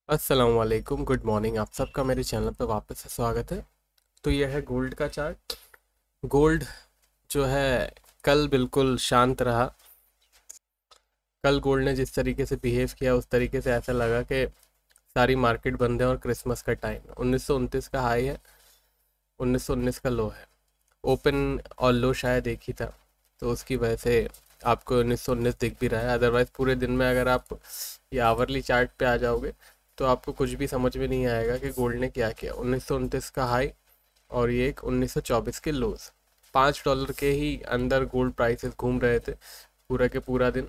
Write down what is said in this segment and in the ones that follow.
अस्सलाम वालेकुम, good morning. आप सबका मेरे चैनल पर वापस से स्वागत है। तो यह है गोल्ड का चार्ट। गोल्ड जो है कल बिल्कुल शांत रहा। कल गोल्ड ने जिस तरीके से बिहेव किया उस तरीके से ऐसा लगा कि सारी मार्केट बंद है और क्रिसमस का टाइम है। 1929 का हाई है, 1919 का लो है। ओपन और लो शायद एक ही था, तो उसकी वजह से आपको 1919 दिख भी रहा है। अदरवाइज पूरे दिन में अगर आप ये आवरली चार्ट पे आ जाओगे तो आपको कुछ भी समझ में नहीं आएगा कि गोल्ड ने क्या किया। 1929 का हाई और ये एक 1924 के लोज। $5 के ही अंदर गोल्ड प्राइसेस घूम रहे थे पूरा के पूरा दिन।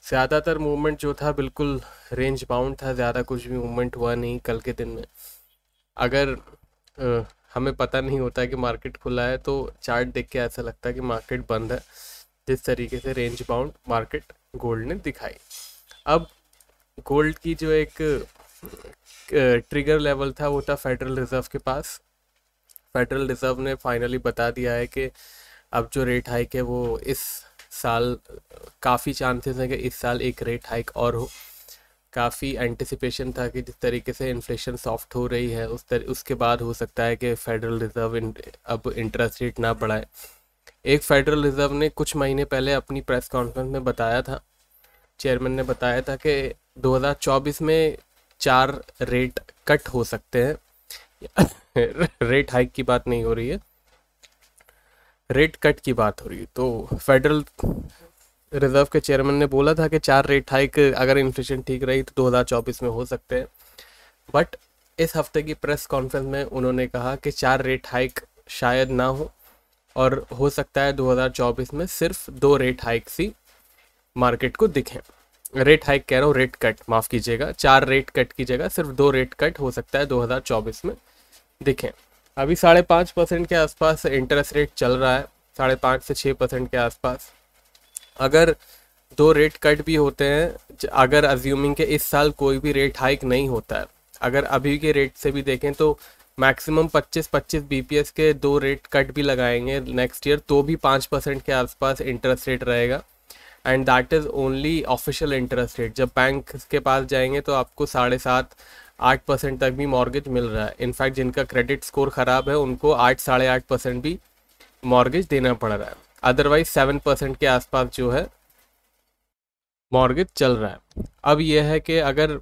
ज़्यादातर मूवमेंट जो था बिल्कुल रेंज बाउंड था, ज़्यादा कुछ भी मूवमेंट हुआ नहीं कल के दिन में। अगर हमें पता नहीं होता है कि मार्केट खुला है तो चार्ट देख के ऐसा लगता है कि मार्केट बंद है, जिस तरीके से रेंज बाउंड मार्केट गोल्ड ने दिखाई। अब गोल्ड की जो एक ट्रिगर लेवल था वो था फेडरल रिजर्व के पास। फेडरल रिजर्व ने फाइनली बता दिया है कि अब जो रेट हाइक है वो इस साल काफ़ी चांसेस है कि इस साल एक रेट हाइक और हो। काफ़ी एंटिसिपेशन था कि जिस तरीके से इन्फ्लेशन सॉफ्ट हो रही है उसके बाद हो सकता है कि फेडरल रिजर्व अब इंटरेस्ट रेट ना बढ़ाए। एक फेडरल रिजर्व ने कुछ महीने पहले अपनी प्रेस कॉन्फ्रेंस में बताया था, चेयरमैन ने बताया था कि 2024 में 4 रेट कट हो सकते हैं। रेट हाइक की बात नहीं हो रही है, रेट कट की बात हो रही है। तो फेडरल रिजर्व के चेयरमैन ने बोला था कि 4 रेट हाइक अगर इन्फ्लेशन ठीक रही तो 2024 में हो सकते हैं। बट इस हफ्ते की प्रेस कॉन्फ्रेंस में उन्होंने कहा कि 4 रेट हाइक शायद ना हो और हो सकता है 2024 में सिर्फ 2 रेट हाइक ही मार्केट को दिखें। रेट हाइक कह रहा हूँ, रेट कट माफ़ कीजिएगा। 4 रेट कट की जगह सिर्फ 2 रेट कट हो सकता है 2024 में दिखें। अभी 5.5% के आसपास इंटरेस्ट रेट चल रहा है, 5.5 से 6% के आसपास। अगर 2 रेट कट भी होते हैं, अगर अज्यूमिंग के इस साल कोई भी रेट हाइक नहीं होता है, अगर अभी के रेट से भी देखें तो मैक्सिमम 25-25 बीपीएस के 2 रेट कट भी लगाएंगे नेक्स्ट ईयर तो भी 5% के आसपास इंटरेस्ट रेट रहेगा। And that is only official interest rate. जब बैंक के पास जाएंगे तो आपको 7.5-8% तक भी मॉर्गेज मिल रहा है। इनफैक्ट जिनका क्रेडिट स्कोर ख़राब है उनको 8-8.5% भी मॉर्गेज देना पड़ रहा है। अदरवाइज 7% के आसपास जो है मॉर्गेज चल रहा है। अब यह है कि अगर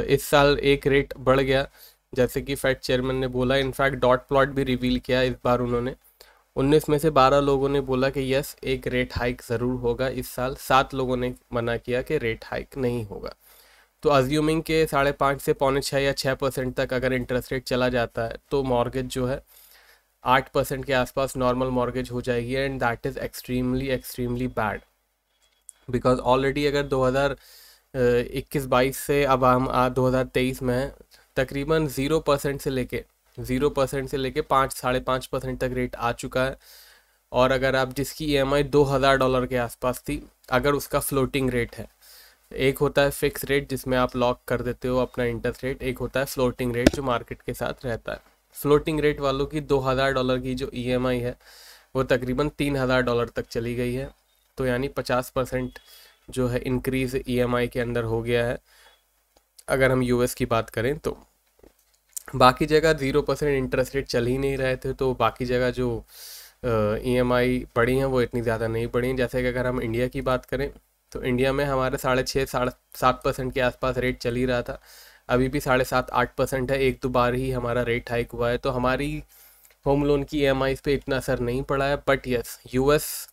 इस साल एक रेट बढ़ गया, जैसे कि फेड चेयरमैन ने बोला, इनफैक्ट डॉट प्लॉट भी रिवील किया इस बार उन्होंने। 19 में से 12 लोगों ने बोला कि यस एक रेट हाइक ज़रूर होगा इस साल, 7 लोगों ने मना किया कि रेट हाइक नहीं होगा। तो अज्यूमिंग के 5.5 से 5.25 या 6% तक अगर इंटरेस्ट रेट चला जाता है तो मॉर्गेज जो है 8% के आसपास नॉर्मल मॉर्गेज हो जाएगी। And that is extremely extremely bad, because already अगर 2021-22 से अब हम 2023 में हैं, तकरीबन 0% से लेके 5-5.5% तक रेट आ चुका है। और अगर आप जिसकी ईएमआई $2,000 के आसपास थी, अगर उसका फ्लोटिंग रेट है, एक होता है फिक्स रेट जिसमें आप लॉक कर देते हो अपना इंटरेस्ट रेट, एक होता है फ्लोटिंग रेट जो मार्केट के साथ रहता है। फ्लोटिंग रेट वालों की $2,000 की जो ईएमआई है वो तकरीबन $3,000 तक चली गई है। तो यानी 50% जो है इंक्रीज ईएमआई के अंदर हो गया है अगर हम यूएस की बात करें तो। बाकी जगह 0% इंटरेस्ट रेट चल ही नहीं रहे थे, तो बाकी जगह जो ईएमआई बढ़ी हैं वो इतनी ज़्यादा नहीं बढ़ी हैं। जैसे कि अगर हम इंडिया की बात करें तो इंडिया में हमारे 6.5-7% के आसपास रेट चल ही रहा था। अभी भी 7.5-8% है, एक दो बार ही हमारा रेट हाइक हुआ है, तो हमारी होम लोन की ईएमआई पे इतना असर नहीं पड़ा है। बट यस, यूएस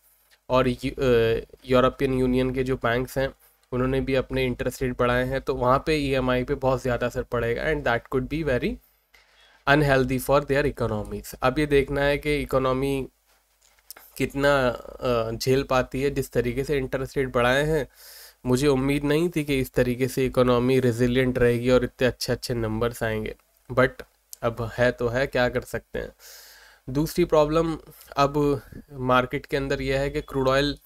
और यूरोपियन यूनियन के जो बैंक्स हैं उन्होंने भी अपने इंटरेस्ट रेट बढ़ाए हैं, तो वहाँ पे ईएमआई पे बहुत ज़्यादा असर पड़ेगा and that could be very unhealthy for their economies. अब ये देखना है कि इकोनॉमी कितना झेल पाती है। जिस तरीके से इंटरेस्ट रेट बढ़ाए हैं, मुझे उम्मीद नहीं थी कि इस तरीके से इकोनॉमी रेजिलिएंट रहेगी और इतने अच्छे अच्छे नंबर्स आएंगे। बट अब है तो है, क्या कर सकते हैं। दूसरी प्रॉब्लम अब मार्केट के अंदर यह है कि क्रूड ऑयल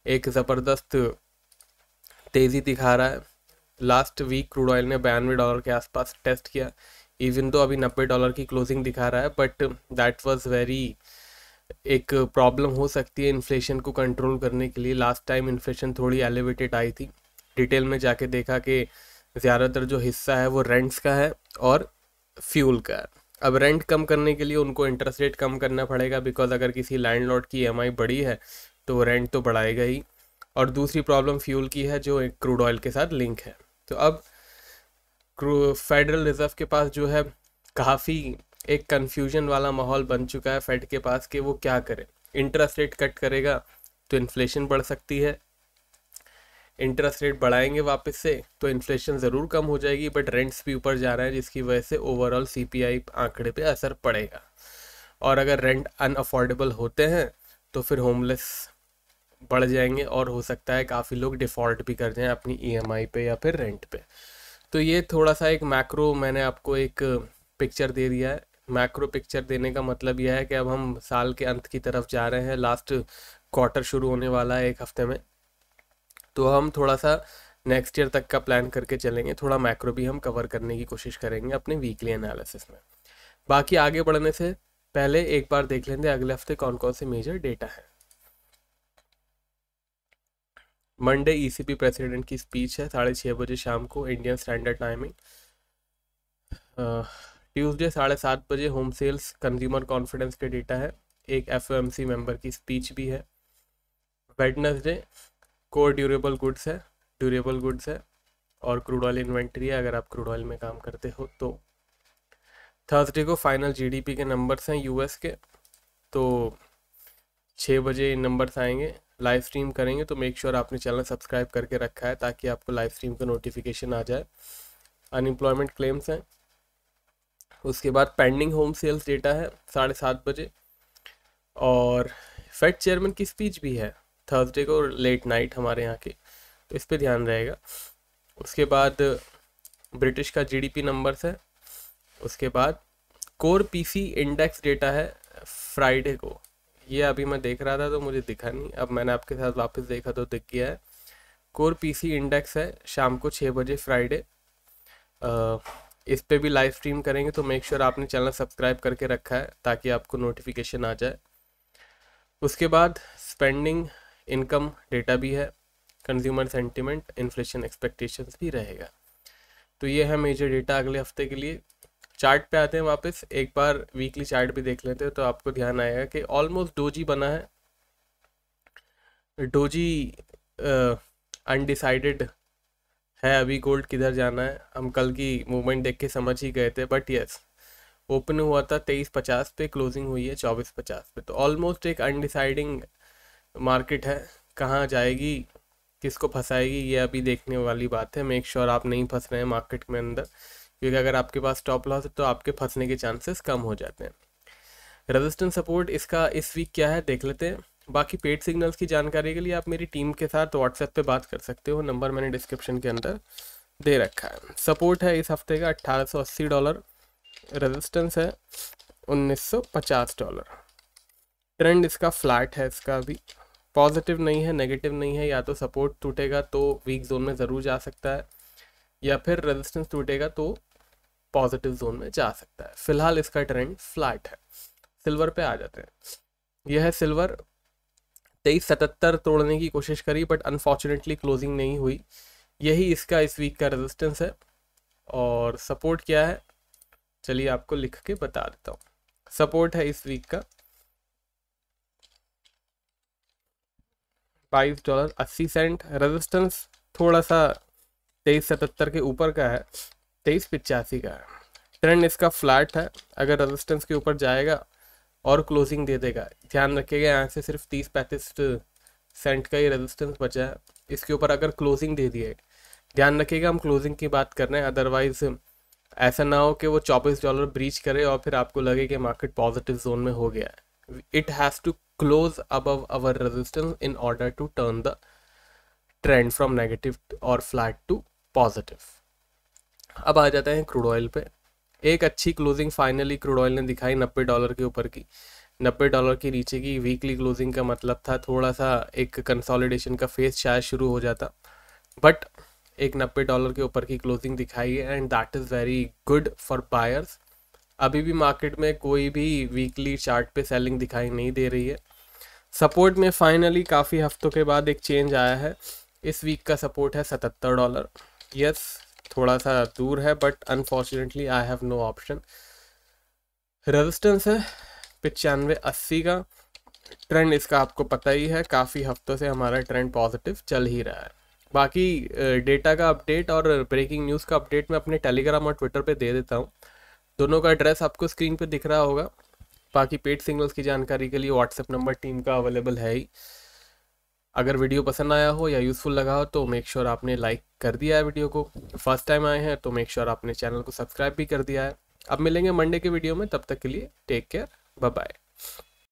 एक ज़बरदस्त तेज़ी दिखा रहा है। लास्ट वीक क्रूड ऑयल ने $92 के आसपास टेस्ट किया, इवन तो अभी $90 की क्लोजिंग दिखा रहा है। बट दैट वाज वेरी एक प्रॉब्लम हो सकती है इन्फ्लेशन को कंट्रोल करने के लिए। लास्ट टाइम इन्फ्लेशन थोड़ी एलिवेटेड आई थी, डिटेल में जाके देखा कि ज़्यादातर जो हिस्सा है वो रेंट्स का है और फ्यूल का है। अब रेंट कम करने के लिए उनको इंटरेस्ट रेट कम करना पड़ेगा, बिकॉज अगर किसी लैंडलॉर्ड की ईएमआई बढ़ी है तो वो रेंट तो बढ़ाएगा ही। और दूसरी प्रॉब्लम फ्यूल की है जो एक क्रूड ऑयल के साथ लिंक है। तो अब फेडरल रिजर्व के पास जो है काफ़ी एक कन्फ्यूजन वाला माहौल बन चुका है फेड के पास कि वो क्या करे। इंटरेस्ट रेट कट करेगा तो इन्फ्लेशन बढ़ सकती है, इंटरेस्ट रेट बढ़ाएंगे वापस से तो इन्फ्लेशन ज़रूर कम हो जाएगी, बट रेंट्स भी ऊपर जा रहे हैं जिसकी वजह से ओवरऑल सीपीआई आंकड़े पे असर पड़ेगा। और अगर रेंट अनअफोर्डेबल होते हैं तो फिर होमलेस बढ़ जाएंगे और हो सकता है काफ़ी लोग डिफ़ॉल्ट भी कर जाएं अपनी ईएमआई पे या फिर रेंट पे। तो ये थोड़ा सा एक मैक्रो मैंने आपको एक पिक्चर दे दिया है। मैक्रो पिक्चर देने का मतलब यह है कि अब हम साल के अंत की तरफ जा रहे हैं, लास्ट क्वार्टर शुरू होने वाला है एक हफ्ते में, तो हम थोड़ा सा नेक्स्ट ईयर तक का प्लान करके चलेंगे। थोड़ा मैक्रो भी हम कवर करने की कोशिश करेंगे अपने वीकली एनालिसिस में। बाकी आगे बढ़ने से पहले एक बार देख लेंगे अगले हफ्ते कौन कौन से मेजर डेटा है। मंडे ईसीबी प्रेसिडेंट की स्पीच है 6:30 बजे शाम को इंडियन स्टैंडर्ड टाइमिंग। ट्यूसडे 7:30 बजे होम सेल्स कंज्यूमर कॉन्फिडेंस के डेटा है, एक एफओएमसी मेंबर की स्पीच भी है। वेडनेसडे कोर ड्यूरेबल गुड्स है और क्रूड ऑयल इन्वेंट्री है अगर आप क्रूड ऑयल में काम करते हो तो। थर्सडे को फाइनल जीडीपी के नंबर्स हैं यूएस के, तो 6 बजे इन नंबर्स आएंगे। लाइव स्ट्रीम करेंगे तो मेक श्योर आपने चैनल सब्सक्राइब करके रखा है ताकि आपको लाइव स्ट्रीम का नोटिफिकेशन आ जाए। अनएम्प्लॉयमेंट क्लेम्स हैं, उसके बाद पेंडिंग होम सेल्स डेटा है 7:30 बजे, और फेड चेयरमैन की स्पीच भी है थर्सडे को लेट नाइट हमारे यहाँ की, तो इस पर ध्यान रहेगा। उसके बाद ब्रिटिश का जीडीपी नंबर्स है, उसके बाद कोर पीसी इंडेक्स डेटा है फ्राइडे को। ये अभी मैं देख रहा था तो मुझे दिखा नहीं, अब मैंने आपके साथ वापस देखा तो दिख गया है। कोर पीसी इंडेक्स है शाम को 6 बजे फ्राइडे। इस पे भी लाइव स्ट्रीम करेंगे तो मेक श्योर आपने चैनल सब्सक्राइब करके रखा है ताकि आपको नोटिफिकेशन आ जाए। उसके बाद स्पेंडिंग इनकम डेटा भी है, कंज्यूमर सेंटिमेंट, इन्फ्लेशन एक्सपेक्टेशंस भी रहेगा। तो ये है मेजर डेटा अगले हफ्ते के लिए। चार्ट पे आते हैं वापस, एक बार वीकली चार्ट भी देख लेते हैं तो आपको ध्यान आएगा कि ऑलमोस्ट डोजी बना है। डोजी अनडिसाइडेड है अभी गोल्ड किधर जाना है, हम कल की मूवमेंट देख के समझ ही गए थे, बट यस ओपन हुआ था 23.50 पे, क्लोजिंग हुई है 24.50 पे, तो ऑलमोस्ट एक अनडिसाइडिंग मार्केट है। कहाँ जाएगी, किसको फंसाएगी, ये अभी देखने वाली बात है। मेक श्योर आप नहीं फंस रहे हैं मार्केट में अंदर, क्योंकि अगर आपके पास स्टॉप लॉस है तो आपके फंसने के चांसेस कम हो जाते हैं। रेजिस्टेंस सपोर्ट इसका इस वीक क्या है देख लेते हैं। बाकी पेड सिग्नल्स की जानकारी के लिए आप मेरी टीम के साथ व्हाट्सएप पे बात कर सकते हो, नंबर मैंने डिस्क्रिप्शन के अंदर दे रखा है। सपोर्ट है इस हफ्ते का $1880, रेजिस्टेंस है $1950। ट्रेंड इसका फ्लैट है, इसका भी पॉजिटिव नहीं है नेगेटिव नहीं है। या तो सपोर्ट टूटेगा तो वीक जोन में ज़रूर जा सकता है, या फिर रेजिस्टेंस टूटेगा तो पॉजिटिव जोन में जा सकता है। फिलहाल इसका ट्रेंड फ्लैट है। सिल्वर पे आ जाते हैं। यह है सिल्वर, 2377 तोड़ने की कोशिश करी बट अनफॉर्चुनेटली क्लोजिंग नहीं हुई। यही इसका इस वीक का रेजिस्टेंस है। और सपोर्ट क्या है चलिए आपको लिख के बता देता हूँ। सपोर्ट है इस वीक का $22.80। रेजिस्टेंस थोड़ा सा 2377 के ऊपर का है, 2385 का है। ट्रेंड इसका फ्लैट है, अगर रेजिस्टेंस के ऊपर जाएगा और क्लोजिंग दे देगा, ध्यान रखिएगा यहाँ से सिर्फ 30-35 सेंट का ही रेजिस्टेंस बचा है, इसके ऊपर अगर क्लोजिंग दे दिए, ध्यान रखिएगा हम क्लोजिंग की बात कर रहे हैं, अदरवाइज ऐसा ना हो कि वो $24 ब्रीच करे और फिर आपको लगे कि मार्केट पॉजिटिव जोन में हो गया है। It has to close above our resistance in order to turn the trend from negative और फ्लैट टू पॉजिटिव। अब आ जाते हैं क्रूड ऑयल पे। एक अच्छी क्लोजिंग फाइनली क्रूड ऑयल ने दिखाई $90 के ऊपर की। $90 के नीचे की वीकली क्लोजिंग का मतलब था थोड़ा सा एक कंसोलिडेशन का फेज शायद शुरू हो जाता, बट एक $90 के ऊपर की क्लोजिंग दिखाई है and that is very good for buyers. अभी भी मार्केट में कोई भी वीकली चार्ट पे सेलिंग दिखाई नहीं दे रही है। सपोर्ट में फाइनली काफ़ी हफ्तों के बाद एक चेंज आया है। इस वीक का सपोर्ट है $77। यस थोड़ा सा दूर है, but unfortunately I have no option. Resistance है 9580 का। ट्रेंड इसका आपको पता ही है, काफ़ी हफ्तों से हमारा ट्रेंड पॉजिटिव चल ही रहा है। बाकी डेटा का अपडेट और ब्रेकिंग न्यूज़ का अपडेट मैं अपने टेलीग्राम और ट्विटर पे दे देता हूँ। दोनों का एड्रेस आपको स्क्रीन पे दिख रहा होगा। बाकी पेड सिग्नल्स की जानकारी के लिए व्हाट्सएप नंबर टीम का अवेलेबल है ही। अगर वीडियो पसंद आया हो या यूज़फुल लगा हो तो मेक श्योर आपने लाइक कर दिया है वीडियो को। फर्स्ट टाइम आए हैं तो मेक श्योर आपने चैनल को सब्सक्राइब भी कर दिया है। अब मिलेंगे मंडे के वीडियो में, तब तक के लिए टेक केयर, बाय बाय।